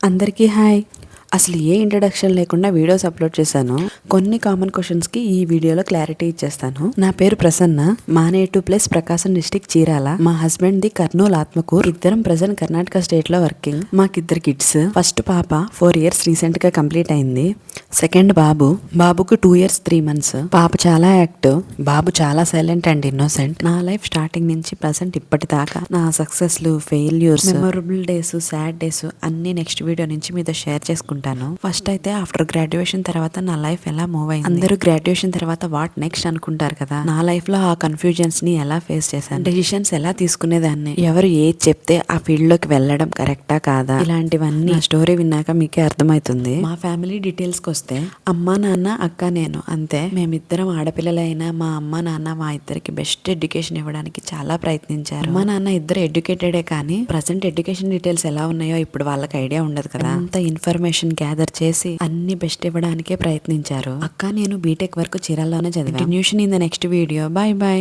అందరికీ హాయ్. అసలు ఏ ఇంట్రడక్షన్ లేకుండా వీడియోస్ అప్లోడ్ చేశాను. కొన్ని కామన్ క్వశ్చన్స్ కి ఈ వీడియోలో క్లారిటీ ఇచ్చేస్తాను. నా పేరు ప్రసన్న. మా నేటివ్ ప్లేస్ ప్రకాశం డిస్టిక్ చీరాల. మా హస్బెండ్ ది కర్నూలు ఆత్మకూర్. ఇద్దరం ప్రెసెంట్ కర్ణాటక స్టేట్ లో వర్కింగ్. మాకిద్దరు కిడ్స్. ఫస్ట్ పాప 4 years రీసెంట్ గా కంప్లీట్ అయింది. సెకండ్ బాబుకు 2 years 3 months. పాప చాలా యాక్టివ్, బాబు చాలా సైలెంట్ అండ్ ఇన్నోసెంట్. నా లైఫ్ స్టార్టింగ్ నుంచి ప్రెసెంట్ ఇప్పటిదాకా నా సక్సెస్లు, failures, memorable days, sad days అన్ని నెక్స్ట్ వీడియో నుంచి మీతో షేర్ చేసుకుంటాను. ఫస్ట్ అయితే ఆఫ్టర్ గ్రాడ్యుయేషన్ తర్వాత నా లైఫ్ ఎలా మూవ్ అయింది. అందరూ గ్రాడ్యుయేషన్ తర్వాత వాట్ నెక్స్ట్ అనుకుంటారు కదా. నా లైఫ్ లో ఆ కన్ఫ్యూజన్స్ ని ఎలా ఫేస్ చేశాను, డెసిషన్స్ ఎలా తీసుకునేదాన్ని, ఎవరు ఏది చెప్తే ఆ ఫీల్డ్ లోకి వెళ్ళడం కరెక్టా కాదా, ఇలాంటివన్నీ స్టోరీ విన్నాక మీకే అర్థమవుతుంది. మా ఫ్యామిలీ డీటెయిల్స్ కి వస్తే అమ్మ, నాన్న, అక్క, నేను అంతే. మేమిద్దరం ఆడపిల్లలైనా మా అమ్మ నాన్న మా ఇద్దరికి బెస్ట్ ఎడ్యుకేషన్ ఇవ్వడానికి చాలా ప్రయత్నించారు. అమ్మ నాన్న ఇద్దరు ఎడ్యుకేటెడే, కానీ ప్రజెంట్ ఎడ్యుకేషన్ డీటెయిల్స్ ఎలా ఉన్నాయో ఇప్పుడు వాళ్ళకి ఐడియా ఉండదు కదా. అంత ఇన్ఫర్మేషన్ గ్యాదర్ చేసి అన్ని బెస్ట్ ఇవ్వడానికే ప్రయత్నించారు. అక్క నేను బీటెక్ వరకు చీరాల్లోనే చదివాను. Continuation in the next video. By by.